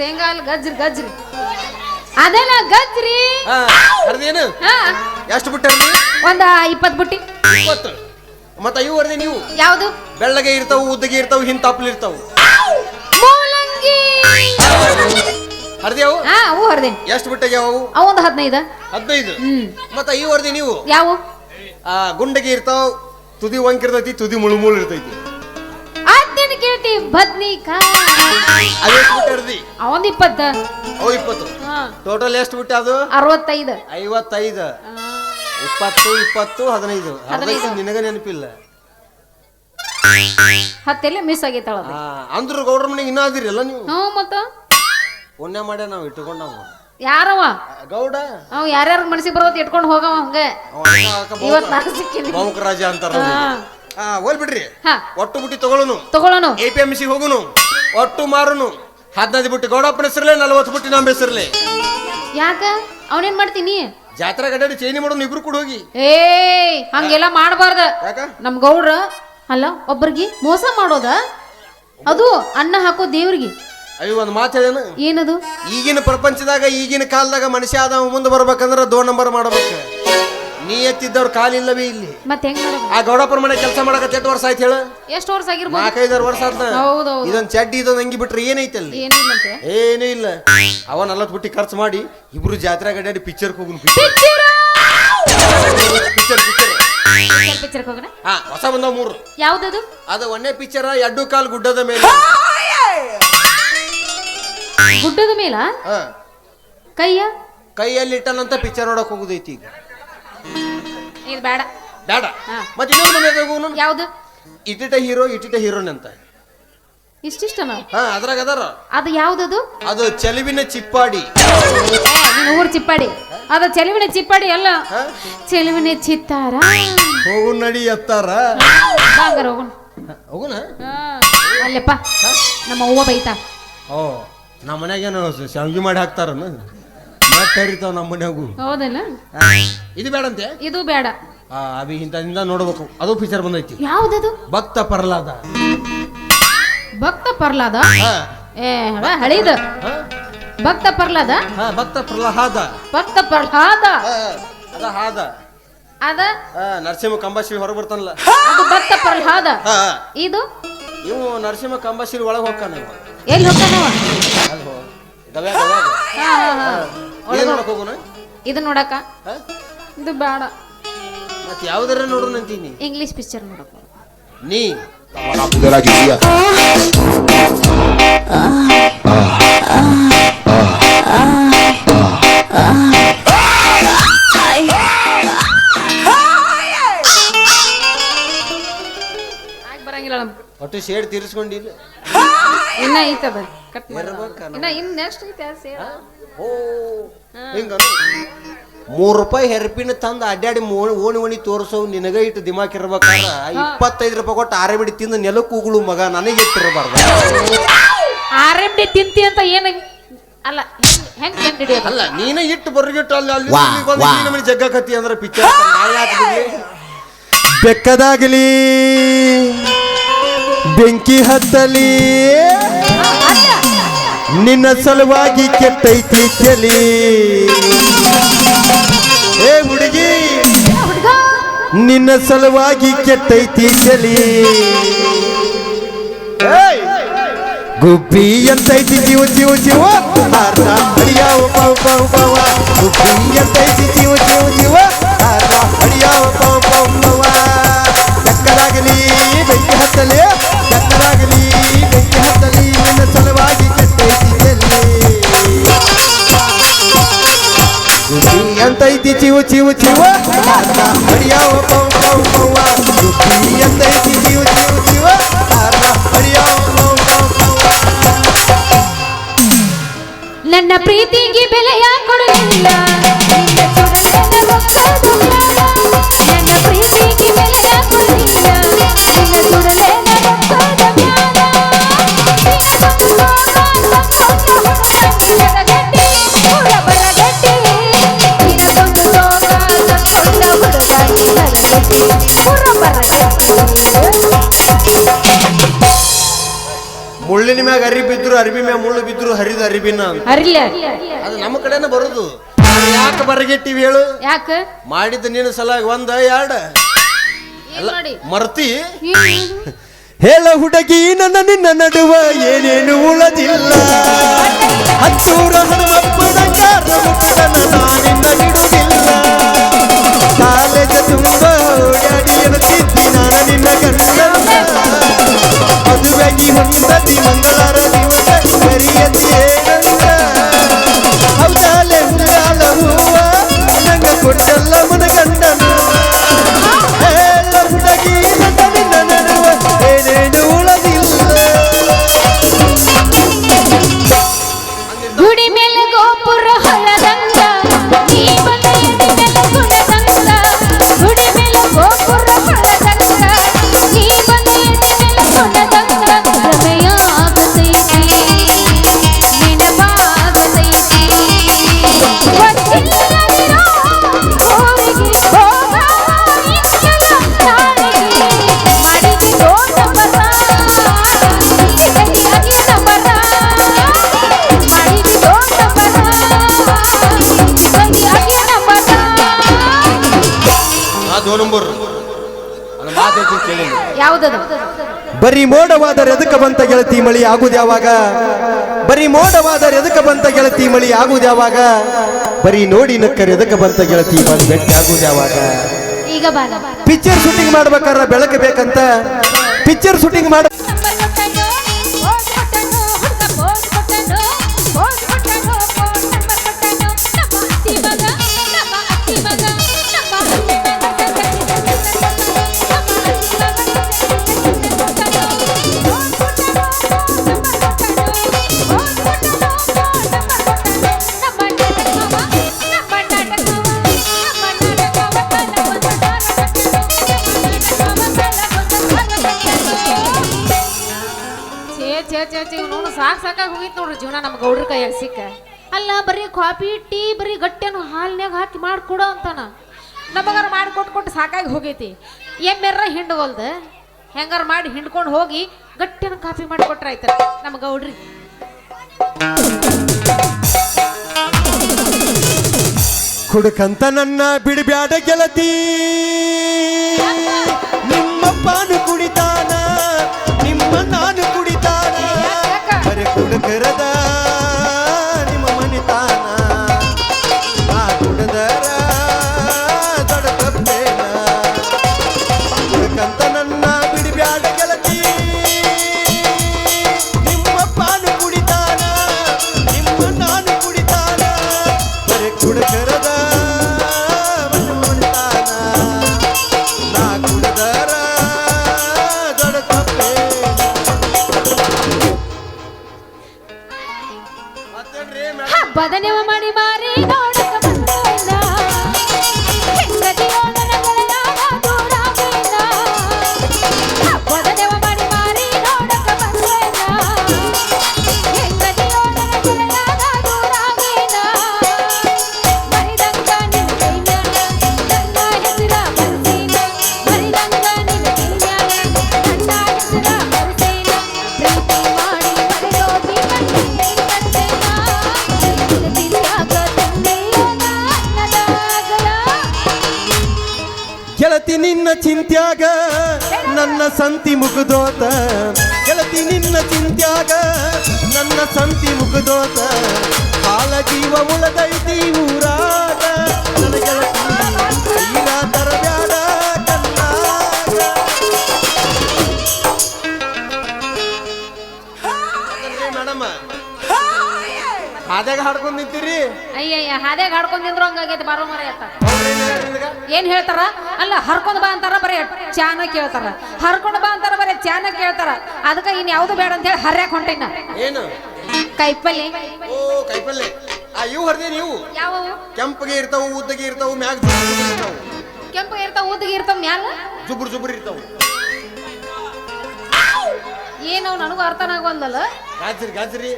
ಶೇಂಗಾ ಅಲ್ಲ ಗಜ್ರಿ ಗಜ್ರಿ ಅದೆಲ್ಲ ಗಜ್ರಿ ಹರಿದೇನು ಎಷ್ಟು ಬುಟ್ಟಿ ಒಂದ 20 ಬುಟ್ಟಿ 20 ಮತ್ತ ಇವು ಹರಿದೆ ನೀವು ಯಾವುದು ಬೆಳ್ಳಗೆ ಇರ್ತಾವು ಉದ್ದಗೆ ಇರ್ತಾವು ಹಿಂದ ತಪ್ಪಲಿ ಇರ್ತಾವು ಮೂಲಂಗಿ ಹರಿದೇವು ಅವು ಹರಿದೆ ಎಷ್ಟು ಬುಟ್ಟಿಗೆ ಅವು ಒಂದು 15 ಮತ್ತ ಇವು ಹರಿದೆ ನೀವು ಯಾವ ಗುಂಡಗೆ ಇರ್ತಾವ ತುದಿ ವಂಕ್ ಇರ್ತೈತಿ ತುದಿ ಮುಳುಮುಳು ಇರ್ತೈತಿ ಅದೇನು ಕೇಳ್ತಿ ಬದ್ನಿಕಾಯಿ ಅದೆಷ್ಟು ಬುಟ್ಟಿ ಹರಿದಿ ಅವೊಂದು 20 ಅವು 20 ಟೋಟಲ್ ಎಷ್ಟು ಬುಟ್ಟಿ ಅದು 65 55 20 20 15 ನಿನಗ ನೆನಪಿಲ್ಲ ಹತ್ತೆಲ್ಲ ಮಿಸ್ ಆಗೈತಾಳ ಅಂದ್ರು ಗೌಡ್ರ ಮನೆಗೆ ಇನ್ನ ಅದಿರಲ್ಲ ನೀವು ಮತ್ತ ಪುಣ್ಯ ಮಾಡ್ಯ ನಾವು ಇಟ್ಕೊಂಡವ ಯಾರವ ಗೌಡ ಅವ್ ಯಾರ್ಯಾರ ಮನಸ್ಸಿಗೆ ಬರೋತ್ ಇಟ್ಕೊಂಡು ಹೋಗವ ಹಂಗ ಇವತ್ ನಾನು ಸಿಕ್ಕಿನಿ ರಾಜ ಅಂತಾರ ಹೋಲ್ ಬಿಡ್ರಿ ಒಟ್ಟು ಬುಟ್ಟಿ ತಗೊಳ್ಳೋನು APMC ಹೋಗುನು ಒಟ್ಟು ಮಾರುನು 15 ಬುಟ್ಟಿ ಗೌಡಪ್ಪನ ಹೆಸರಲ್ಲೇ 40 ಬುಟ್ಟಿ ನಮ್ಮ ಹೆಸರಲ್ಲೇ ಯಾಕ ಅವನೇನ್ ಮಾಡ್ತೀನಿ ಜಾತ್ರೆ ಗಡ್ಡೆ ಚೇಂಜ್ ಮಾಡೋನು ಇಬ್ರು ಕೂಡ ಹೋಗಿ ಹಂಗೆಲ್ಲ ಮಾಡಬಾರ್ದ ನಮ್ ಗೌಡ್ರ ಅಲ್ಲ ಒಬ್ಬರಿಗೆ ಮೋಸ ಮಾಡೋದ ಅದು ಅನ್ನ ಹಾಕೋ ದೇವ್ರಿಗೆ ಅಯ್ಯೋ ಒಂದ್ ಮಾತು ಹೇಳೇನು ಏನದು ಈಗಿನ ಪ್ರಪಂಚದಾಗ ಈಗಿನ ಕಾಲದಾಗ ಮನುಷ್ಯ ಆದ ಮುಂದೆ ಬರ್ಬೇಕಂದ್ರ 2 ನಂಬರ್ ಮಾಡ್ಬೇಕು ನೀ ಎತ್ತಿದ್ದವ್ರ ಕಾಲಿಲ್ಲವೇ ಇಲ್ಲಿ ಮತ್ತೆ ಹೆಂಗ್ ಮಾಡೋದು ಆ ಗೌಡಪ್ಪನ ಮನೆ ಕೆಲಸ ಮಾಡಕ 8 ವರ್ಷ ಆಯ್ತು ಹೇಳ ಎಷ್ಟು ವರ್ಷ ಆಗಿರ್ಬೋದು 4-5 ವರ್ಷ ಆತ ಇದೊಂದ್ ಚಡ್ಡಿ ಇದೊಂದ್ ಅಂಗಿ ಬಿಟ್ರೆ ಏನೈತೆ ಅಲ್ಲಿ ಏನೂ ಇಲ್ಲ ಅವ 40 ಬುಟ್ಟಿ ಖರ್ಚು ಮಾಡಿ ಇಬ್ರು ಜಾತ್ರೆ ಗಡ್ಡಿ ಪಿಕ್ಚರ್ ಹೋಗುನು ಪಿಕ್ಚರ್ ಹೋಗೋಣ ಹೊಸ ಬಂದವ 3 ಯಾವ್ದದು ಅದು ಒಂದೇ ಪಿಕ್ಚರ್ ಎಡ್ಡು ಕಾಲ್ ಗುಡ್ಡದ ಮೇಲೆ ಗುಡ್ಡದ ಮೇಲ ಕೈಯಲ್ಲಿ ಇಟ್ಟನಂತ ಪಿಕ್ಚರ್ ನೋಡಕ್ ಹೋಗುದೈತಿ ಈಗ ಇದು ಬೇಡ ಬೇಡ ಮತ್ತೆ ಇನ್ನೊಂದು ಮನೆ ಯಾವ್ದು ಇಟಿಟ ಹೀರೋನ್ ಅಂತ ಇಷ್ಟಿಷ್ಟನ ಅದ್ರಾಗ ಅದಾರ ಅದು ಯಾವ್ದದು ಅದು ಚೆಲುವಿನ ಚಿಪ್ಪಾಡಿ ಊರ್ ಚಿಪ್ಪಾಡಿ ಅದು ಚೆಲುವಿನ ಚಿಪ್ಪಾಡಿ ಅಲ್ಲ ಚೆಲುವಿನ ಚಿತ್ತಾರ ಹೋಗು ನಡಿ ಎತ್ತಾರ ಹೋಗುನ ಅಲ್ಲಪ್ಪ ನಮ್ಮ ಅವ್ವ ಬೈತಾ ನಮ್ಮ ಮನ್ಯಾಗೇನು ಶಾವಿಗೆ ಮಾಡಿ ಹಾಕ್ತಾರ ಕರಿತಾವ ನಮ್ಮ ಮನ್ಯಾಗು ಹೌದಲ್ಲ ಇದು ಬೇಡಂತೆ ಇದು ಬೇಡ ಅಭಿ ಇಂಥದಿಂದ ನೋಡ್ಬೇಕು ಅದು ಪಿಕ್ಚರ್ ಬಂದೈತಿ ಯಾವ್ದದು ಭಕ್ತ ಪ್ರಹ್ಲಾದ ಹಳಿದ ಭಕ್ತ ಪ್ರಹ್ಲಾದ ಅದ ನರಸಿಂಹ ಕಂಬಾಶಿರಿ ಹೊರಗೆ ಬರ್ತಾನಲ್ಲ ಅದು ಭಕ್ತ ಪ್ರಹ್ಲಾದ ಇದು ಇವು ನರಸಿಂಹ ಕಂಬಾಶಿರಿ ಒಳಗೆ ಹೋಗ್ತಾನ ಎಲ್ಲಿ ಹೋಗ್ತಾನವ ಇದು ನೋಡಕ ಇದು ಬೇಡ ಮತ್ತೆ ಯಾವ್ದಾರ ನೋಡೋಣ ಅಂತೀನಿ ಇಂಗ್ಲಿಷ್ ಪಿಕ್ಚರ್ ನೋಡಕ ನೀ ಬರಂಗಿಲ್ಲ ಒಟ್ಟು ಶೇಡ್ ತೀರಿಸ್ಕೊಂಡಿಲ್ಲ ಇನ್ನ ಐತದ ಇನ್ನ ನೆಕ್ಸ್ಟ್ ಐತೆ ಹಿಂಗ ₹3 ಹೆರ್ಪಿನ ತಂದು ಅಡ್ಡಾಡಿ ಓಣಿ ತೋರಿಸೋ ನಿನಗ ಇಟ್ಟು ದಿಮಾಕ್ ಇರ್ಬೇಕಾರ 25 ರೂಪಾಯಿ ಕೊಟ್ಟು RMD ತಿಂದು ನೆಲಕ್ಕೆ ಉಗುಳು ಮಗ ನನಗೆ ಇಟ್ಟಿರಬಾರ್ದು RMD ತಿಂತಿ ಅಂತ ಏನು ಅಲ್ಲ ಹೆಂಗ್ ಅಲ್ಲ ನೀನ ಇಟ್ಟು ಬರ್ಗಿಟ್ಟು ಅಲ್ಲಿ ಜಗ್ಗಕತ್ತಿ ಅಂದ್ರೆ ಪಿಕ್ಚರ್ ಬೆಕ್ಕದಾಗಲಿ ಬೆಂಕಿ ಹತ್ತಲಿ ನಿನ್ನ ಸಲುವಾಗಿ ಕೆಟ್ಟೈತಿ ಕೆಲಿ ಹುಡುಗಿ ನಿನ್ನ ಸಲುವಾಗಿ ಕೆಟ್ಟೈತಿ ಕೆಲಿ ಗುಬ್ಬಿ ಎಂತೈತಿ ಜೀವ ಹಡಿಯಾವ ಗುಬ್ಬಿ ಎಂತೈತಿ ಜೀವ ಹಡಿಯಾವ ಬೆಕ್ಕದಾಗಲಿ ಬೆಂಕಿ ಹತ್ತಲಿ ನಿನ್ನ ಸಲುವಾಗಿ ಕೆಟ್ಟೈತಿ ಕೆಲಿ ಗುಬ್ಬಿ ಎಂತೈತಿ ಜೀವ ಹಡಿಯಾವ ಗುಬ್ಬಿ ಎಂತೈತಿ ಜೀವ ಹಡಿಯಾವ ನನ್ನ ಪ್ರೀತಿಗೆ ಬೆಲೆಯ ಕೊಡಲಿಲ್ಲ ನನ್ನ ಪ್ರೀತಿಗೆ ಬೆಲೆಯ ಕೊಡಲಿಲ್ಲ ನಿನ್ನ ಸುಡಲೇನ ಮುಳ್ಳಿನ ಮುಳ್ಳಿನ ಮ್ಯಾಗ ಅರಿ ಬಿದ್ರು ಅರಿಬಿ ಮ್ಯಾಗ ಮುಳ್ಳು ಬಿದ್ರು ಹರಿದ ಅರಿಬಿನ ಅಂತ. ಅರಿಲ್ಲ ಅದು ನಮ್ಮ ಕಡೆನ ಬರುದು. ಯಾಕೆ ಬರಗೆಟ್ಟಿವಿ ಹೇಳು? ಯಾಕ ಮಾಡಿದ್ದ ನೀನು ಸಲಾಗಿ ಒಂದ ಎರಡ ಮಾಡಿ ಮರ್ತಿ. ಏನು? ಹೇಳ ಹುಡುಗಿ ನನ್ನ ನಿನ್ನ ನಡುವ ಏನೇನು ಉಳದಿಲ್ಲ. ಹತ್ತೂರ ಹನುಮಪ್ಪನ ಕಾರ ಮುಟ್ಟನ ನಾನಿನ್ನ ಬಿಡುವುದಿಲ್ಲ. ಕಾಲೇಜ ತುಂಬ ಓಡಾಡಿ ಎನ್ನುತ್ತಿದ್ದಿ ನಾನು ನಿನ್ನ ಗಂಡನ. ಮದುವೆಗೆ ಹೊಂದದಿ ಮಂಗಳಾರ ದಿವಸ ಕರಿಯತಿ ಏನಂದ. ಹೌದಾಲೆ ಹುಂಗಾಲ ಹೂವ ನಂಗ ಕೊಟ್ಟಲ್ಲ ಮನ ಗಂಡನ. ಹೇಳ ಹುಡುಗಿ ನನ್ನ ನಿನ್ನ ನಡುವ ಏನೇನು ಉಳದಿಲ್ಲ. ಗುಡಿ ಮೇಲೆ ಗೋಪುರ ಹೊಳದಂಗ ನೀ ಬಂದ ಎದೆ ಮೇಲೆ ಕುಣದಂಗ. ಗುಡಿ ಮೇಲೆ ಗೋಪುರ ಹೊಳದಂಗ ನೀ ಬಂದ ಎದೆ ಮೇಲೆ ಕುಣದಂಗ. ಹೃದಯ ಆಗತೈತಿ ನೆನಪಾಗತೈತಿ. ಗೊತ್ತಿಲ್ಲದಿರೋ ಊರಿಗೆ ಹೋಗ ಇಷ್ಟಲ ನಾಳೆಗೆ. ಮಾಡಿದಿ ದೊಡ್ಡ ಬರ ಗಡಿಯಾಗಿ ನಮರ. ಮಾಡಿದಿ ದೊಡ್ಡ ಬರ ಗಡಿಯಾಗಿ ನಮರ. ಆ 2 ನಂಬರ್ ಅದು ಮಾತೈತಿ ಕೇಳಿ. ಯಾವುದದು? ಬರೀ ಮೋಡವಾದರೆ ಎದಕ ಬಂತ ಗೆಳತಿ ಮಳಿ ಆಗುದ ಯಾವಾಗ? ಬರೀ ಮೋಡವಾದರೆ ಎದಕ ಬಂತ ಗೆಳತಿ ಮಳಿ ಆಗುದ ಯಾವಾಗ? ಬರೀ ನೋಡಿ ನಕ್ಕರೆ ಎದಕ ಬಂತ ಗೆಳತಿ ಬಂದು ಭೇಟಿ ಆಗುದ ಯಾವಾಗ? ಈಗ ಬಾಲ ಪಿಕ್ಚರ್ ಶೂಟಿಂಗ್ ಮಾಡ್ಬೇಕಾರ ಬೆಳಕು ಬೇಕಂತ ಪಿಕ್ಚರ್ ಶೂಟಿಂಗ್ ಮಾಡ ನಂಬರ್ ಕೊಟ್ಟನು ಪೋಸ್ ಕೊಟ್ಟನು ಹುಡುಗ ಪೋಸ್ ಕೊಟ್ಟನು ಪೋಸ್ ಕೊಟ್ಟನು ಫೋನ್ ನಂಬರ್ ಕೊಟ್ಟನು. ನಮ್ಮ ಅತ್ತಿ ಮಗ ನಮ್ಮ ಅತ್ತಿ ಮಗ ನಮ್ಮ ಅತ್ತಿ ಮಗ ಸಾಕಾಗಿ ಹೋಗಿತ್ತು ನೋಡ್ರಿ ಜೀವನ ನಮ್ಮ ಗೌಡ್ರ ಕೈಯಾಗ ಸಿಕ್ಕ. ಅಲ್ಲ ಬರೀ ಕಾಫಿ ಟೀ ಬರೀ ಗಟ್ಟೆನು ಹಾಲ್ನ್ಯಾಗ ಹಾಕಿ ಮಾಡ್ಕೊಡೋ ಅಂತಾನ. ನಮಗಾರ ಮಾಡಿಕೊಟ್ಟು ಸಾಕಾಗಿ ಹೋಗೈತಿ. ಎಮ್ಮೆರ್ರ ಹಿಂಡ್ವಲ್ದ ಹೆಂಗಾರ ಮಾಡಿ ಹಿಂಡ್ಕೊಂಡು ಹೋಗಿ ಗಟ್ಟೆನ ಕಾಫಿ ಮಾಡಿಕೊಟ್ರ ಆಯ್ತ ನಮ್ಮ ಗೌಡ್ರಿ. ಹುಡುಕಂತ ನನ್ನ ಬಿಡಬ್ಯಾಡ ಗೆಳತಿ. ನಿಮ್ಮಪ್ಪನು ಕುಡಿತಾನ ನಿಮ್ಮ ನಾನು ಕುಡಿತಾನ. ಬರೀ ಕುಡುಕರದ ನಿಮ್ಮ ಮನಿತಾನ. ನಾ ಕುಡದರ ದೊಡ್ಡ ತಪ್ಪೇನ. ಹುಡುಕಂತ ನನ್ನ ಬಿಡಬ್ಯಾಡ ಗೆಳತಿ. ನಿಮ್ಮಪ್ಪನು ಕುಡಿತಾನ ನಿಮ್ಮ ನಾನು ಕುಡಿತಾನ. ಬರೀ ಕುಡುಕರದ ಮನಿತಾನ. ನಾ ಕುಡದರ ದೊಡ್ಡ ತಪ್ಪೇನ. ಬದನೆವ ಮಾಡಿ ಮಾರಿ ನೋಡಕ ಬಂದೇನ. ಹೆಂಡತಿಯೋ ನನಗಳೆಲ್ಲ ದೂರಾಗೇನ. ಬದನೆವ ಮಾಡಿ ಮಾರಿ ನೋಡಕ ಬಂದೇನ. ಹೆಂಡತಿಯೋ ನನಗಳೆಲ್ಲ ದೂರಾಗೇನ. ಮರಿದಂಗ ನಿನ್ನ ಕೈಯಾಗ ನನ್ನ ಹೆಸರ ಬರ್ಸೇನ. ಮರಿದಂಗ ನಿನ್ನ ಕೈಯಾಗ ನನ್ನ ಹೆಸರ ಬರ್ಸೇನ. ಪ್ರೀತಿ ಮಾಡಿ ಮರೆಯೋಗಿ ಬಂದೆ ಬಂದೇನ. ಗೆಳತಿ ನಿನ್ನ ಚಿಂತ್ಯಾಗ ನನ್ನ ಸಂತಿ ಮುಗಿದೋತ. ಗೆಳತಿ ನಿನ್ನ ಚಿಂತ್ಯಾಗ ನನ್ನ ಸಂತಿ ಮುಗಿದೋತ. ಕಾಲ ಜೀವ ಉಳದೈತಿ ಊರಾಗ ನನ್ನ ಗೆಳತಿ ತೀರ ತರಬ್ಯಾಡ ಕಣ್ಣಾಗ. ಮೇಡಮ್ ಹಾದ್ಯಾಗ ಹಾಡ್ಕೊಂಡ್ ನಿಂತೀರಿ. ಅಯ್ಯಯ್ಯ ಹಾದ್ಯಾಗ ಹಾಡ್ಕೊಂಡ್ ನಿಂದ್ರು ಹಂಗಾಗೈತಿ ಬಾರೋ ಮರ ಅತ್ತ. ಏನ್ ಹೇಳ್ತಾರ? ಅಲ್ಲ ಹರ್ಕೊಂಡ್ ಬಾ ಅಂತಾರ ಬರೀ ಚಾನ ಕೇಳ್ತಾರ. ಹರ್ಕೊಂಡ್ ಬಾ ಅಂತಾರ ಬರೀ ಚಾನ ಕೇಳ್ತಾರ. ಅದಕ್ಕ ಇನ್ ಯಾವ್ದು ಬೇಡ ಅಂತ ಹೇಳಿ ಹರ್ಯಾಕ್ ಹೊಂಟಿನ. ಏನು? ಕೈಪಲ್ಲೆ. ಓ ಕೈಪಲ್ಲೆ. ಇವು ಹರಿದೆ ನೀವು ಯಾವ ಕೆಂಪಗೆ ಇರ್ತಾವು ಉದ್ದಗೆ ಇರ್ತಾವು ಮ್ಯಾಗ ಜುಬ್ರು ಇರ್ತಾವು. ಕೆಂಪು ಇರ್ತಾವ ಉದ್ದಗೆ ಇರ್ತಾವ ಮ್ಯಾಲ ಜುಬ್ರು ಇರ್ತಾವು. ಏನವ್ ನನಗೂ ಅರ್ಥನಾಗವಲ್ದಲ್ಲ. ಗಾಜರಿ